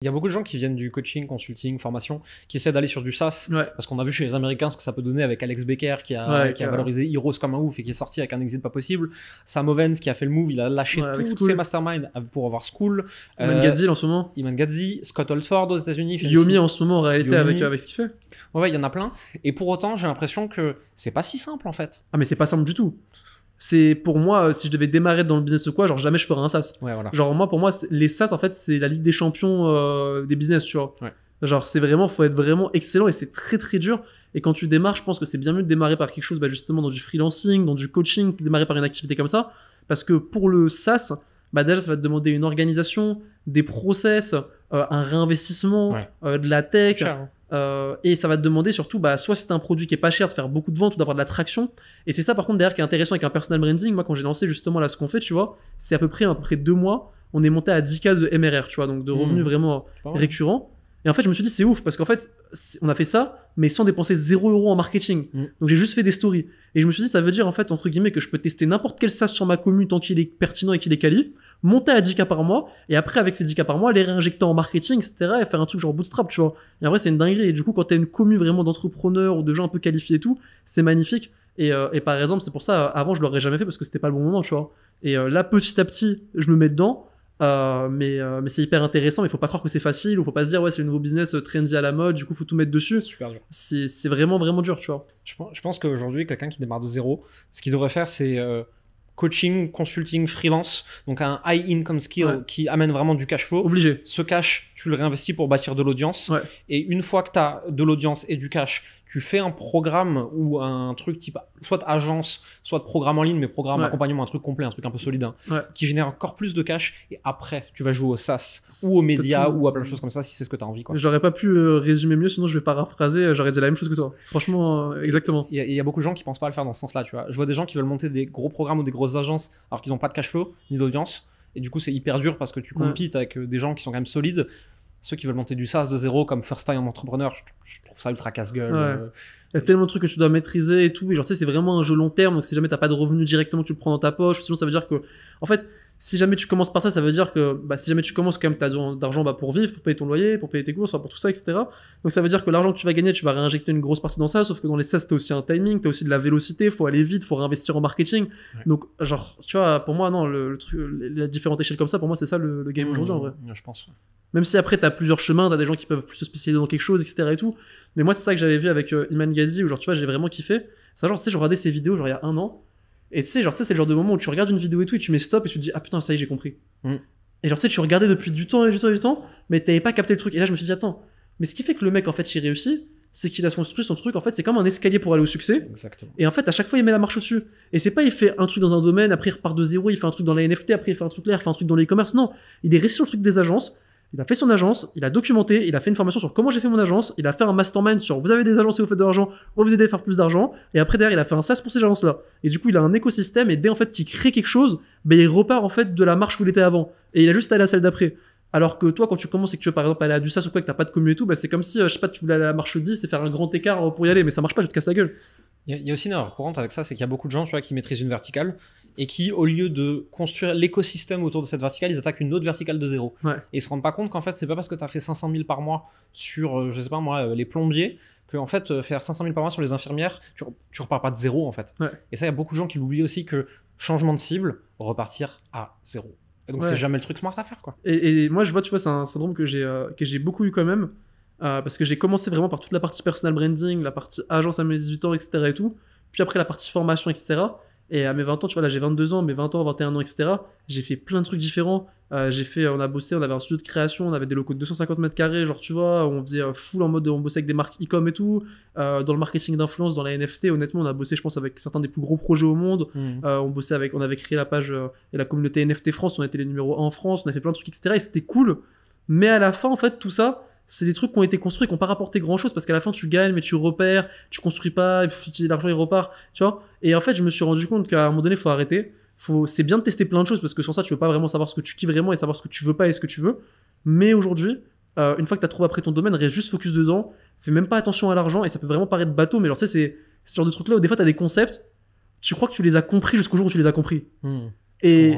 Il y a beaucoup de gens qui viennent du coaching, consulting, formation, qui essaient d'aller sur du SaaS, parce qu'on a vu chez les Américains ce que ça peut donner avec Alex Becker qui a valorisé Heroes comme un ouf et qui est sorti avec un exit pas possible. Sam Ovens qui a fait le move, il a lâché tous ses masterminds pour avoir School. Iman Gadzhi en ce moment. Iman Gadzhi, Scott Oldford aux États-Unis. Yomi en ce moment en réalité avec ce qu'il fait. Ouais, il y en a plein. Et pour autant, j'ai l'impression que c'est pas si simple en fait. Ah mais c'est pas simple du tout. C'est pour moi, si je devais démarrer dans le business ou quoi, genre jamais je ferais un SaaS. Ouais, voilà. Genre moi, pour moi, les SaaS en fait, c'est la Ligue des champions des business, tu vois. Ouais. Genre c'est vraiment, faut être vraiment excellent et c'est très très dur. Et quand tu démarres, je pense que c'est bien mieux de démarrer par quelque chose, justement dans du freelancing, dans du coaching, démarrer par une activité comme ça, parce que pour le SaaS, déjà ça va te demander une organisation, des process, un réinvestissement, de la tech. Cher, hein. Et ça va te demander surtout, soit si t'as un produit qui est pas cher, de faire beaucoup de ventes ou d'avoir de la traction. Et c'est ça par contre derrière qui est intéressant avec un personal branding. Moi quand j'ai lancé justement là ce qu'on fait, tu vois, c'est à peu près 2 mois, on est monté à 10K de MRR, tu vois, donc de revenus vraiment récurrents. Et en fait je me suis dit c'est ouf parce qu'en fait on a fait ça mais sans dépenser 0 € en marketing. Donc j'ai juste fait des stories. Et je me suis dit ça veut dire en fait entre guillemets que je peux tester n'importe quel SaaS sur ma commune tant qu'il est pertinent et qu'il est quali, monter à 10K par mois et après avec ces 10K par mois les réinjecter en marketing etc. et faire un truc genre bootstrap, tu vois. Et en vrai c'est une dinguerie. Et du coup quand t'as une commune vraiment d'entrepreneurs ou de gens un peu qualifiés et tout, c'est magnifique. Et par exemple c'est pour ça avant je l'aurais jamais fait parce que c'était pas le bon moment, tu vois. Et là petit à petit je me mets dedans. Mais c'est hyper intéressant, il faut pas croire que c'est facile, ou faut pas se dire ouais c'est le nouveau business trendy à la mode, du coup faut tout mettre dessus. C'est super dur. C'est vraiment vraiment dur, tu vois. Je pense qu'aujourd'hui quelqu'un qui démarre de zéro, ce qu'il devrait faire c'est coaching, consulting, freelance, donc un high income skill qui amène vraiment du cash flow. Obligé. Ce cash, tu le réinvestis pour bâtir de l'audience. Et une fois que tu as de l'audience et du cash, tu fais un programme ou un truc type soit agence, soit programme en ligne, mais programme accompagnement, un truc complet, un truc un peu solide, qui génère encore plus de cash. Et après, tu vas jouer au SaaS ou aux médias ou à plein de choses comme ça si c'est ce que tu as envie, quoi. J'aurais pas pu résumer mieux, sinon je vais paraphraser, j'aurais dit la même chose que toi. Franchement, exactement. Il y a beaucoup de gens qui pensent pas à le faire dans ce sens-là, tu vois. Je vois des gens qui veulent monter des gros programmes ou des grosses agences alors qu'ils n'ont pas de cash flow ni d'audience. Et du coup, c'est hyper dur parce que tu compites avec des gens qui sont quand même solides. Ceux qui veulent monter du SaaS de zéro comme first time entrepreneur, je trouve ça ultra casse-gueule. Il y a tellement de trucs que tu dois maîtriser et tout. Et genre, tu sais, c'est vraiment un jeu long terme. Donc, si jamais t'as pas de revenus directement, tu le prends dans ta poche. Sinon, ça veut dire que, en fait, si jamais tu commences par ça, ça veut dire que, si jamais tu commences quand même, t'as besoin d'argent pour vivre, pour payer ton loyer, pour payer tes courses, pour tout ça, etc. Donc, ça veut dire que l'argent que tu vas gagner, tu vas réinjecter une grosse partie dans ça. Sauf que dans les SaaS, t'as aussi un timing, t'as aussi de la vélocité, faut aller vite, faut réinvestir en marketing. Donc, genre, tu vois, pour moi, non, le truc, la différentes échelles comme ça, pour moi, c'est ça le game aujourd'hui, en vrai. Je pense. Même si après, t'as plusieurs chemins, t'as des gens qui peuvent plus se spécialiser dans quelque chose, etc. et tout. Mais moi, c'est ça que j'avais vu avec Iman Gadzhi, où genre, tu vois, j'ai vraiment kiffé. Ça, genre, tu sais, je regardais ses vidéos, genre, il y a 1 an. Et tu sais, genre, tu sais, c'est le genre de moment où tu regardes une vidéo et tout, et tu mets stop, et tu te dis, ah putain, ça y est, j'ai compris. Et genre, tu sais, tu regardais depuis du temps, mais t'avais pas capté le truc. Et là, je me suis dit, attends, mais ce qui fait que le mec, en fait, il réussit, c'est qu'il a construit son truc, en fait, c'est comme un escalier pour aller au succès. Exactement. Et en fait, à chaque fois, il met la marche au-dessus. Et c'est pas, il fait un truc dans un domaine, après, il repart de zéro, il fait un truc dans la NFT, après, il fait un truc là, il fait un truc dans l'e-commerce. Non, il est resté sur le truc des agences. Il a fait son agence, il a documenté, il a fait une formation sur comment j'ai fait mon agence, il a fait un mastermind sur vous avez des agences et vous faites de l'argent, on va vous aider à faire plus d'argent, et après derrière il a fait un SaaS pour ces agences-là. Et du coup il a un écosystème, et dès en fait qu'il crée quelque chose, il repart en fait de la marche où il était avant. Et il a juste à aller à la salle d'après. Alors que toi quand tu commences et que tu veux par exemple aller à du SaaS ou quoi, que t'as pas de commu et tout, c'est comme si, je sais pas, tu voulais aller à la marche 10 et faire un grand écart pour y aller, mais ça marche pas, tu te casses la gueule. Il y a aussi une erreur courante avec ça, c'est qu'il y a beaucoup de gens, tu vois, qui maîtrisent une verticale et qui, au lieu de construire l'écosystème autour de cette verticale, ils attaquent une autre verticale de zéro. Et ils se rendent pas compte qu'en fait, c'est pas parce que tu as fait 500 000 par mois sur, je sais pas moi, les plombiers, que en fait, faire 500 000 par mois sur les infirmières, tu repars pas de zéro en fait. Et ça, il y a beaucoup de gens qui l'oublient aussi, que changement de cible, repartir à zéro. Et donc, c'est jamais le truc smart à faire, quoi. Et moi, je vois, tu vois, c'est un syndrome que j'ai beaucoup eu quand même. Parce que j'ai commencé vraiment par toute la partie personal branding, la partie agence à mes 18 ans, etc. et tout. Puis après la partie formation, etc. Et à mes 20 ans, tu vois, là j'ai 22 ans, mes 20 ans, 21 ans, etc. J'ai fait plein de trucs différents. On a bossé, on avait un studio de création, on avait des locaux de 250 mètres carrés, genre tu vois, on faisait full en mode, on bossait avec des marques e-com et tout. Dans le marketing d'influence, dans la NFT, honnêtement, on a bossé, je pense, avec certains des plus gros projets au monde. On avait créé la page et la communauté NFT France, on était les numéros 1 en France, on a fait plein de trucs, etc. Et c'était cool. Mais à la fin, en fait, tout ça, c'est des trucs qui ont été construits, qui n'ont pas rapporté grand chose parce qu'à la fin tu gagnes mais tu repères, tu construis pas, l'argent il repart, tu vois. Et en fait je me suis rendu compte qu'à un moment donné faut arrêter, c'est bien de tester plein de choses parce que sans ça tu veux pas vraiment savoir ce que tu kiffes vraiment et savoir ce que tu veux pas et ce que tu veux. Mais aujourd'hui, une fois que tu as trouvé après ton domaine, reste juste focus dedans, fais même pas attention à l'argent et ça peut vraiment paraître bateau mais genre tu sais c'est ce genre de trucs là où des fois tu as des concepts, tu crois que tu les as compris jusqu'au jour où tu les as compris. Et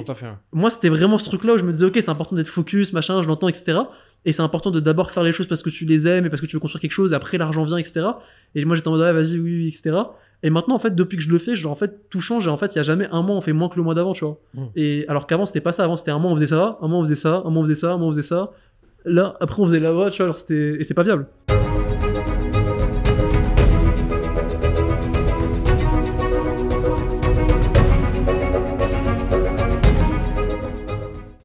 moi c'était vraiment ce truc là où je me disais ok c'est important d'être focus machin, je l'entends etc. Et c'est important de d'abord faire les choses parce que tu les aimes et parce que tu veux construire quelque chose, et après l'argent vient, etc. Et moi j'étais en mode ouais, vas-y, oui, etc. Et maintenant, en fait, depuis que je le fais, genre, en fait, tout change, et en fait, il y a jamais un mois on fait moins que le mois d'avant, tu vois. Et alors qu'avant, c'était pas ça. Avant, c'était un mois on faisait ça, un mois on faisait ça, un mois on faisait ça, un mois on faisait ça. Là, après, on faisait là-bas, tu vois, alors c'était... Et c'est pas viable.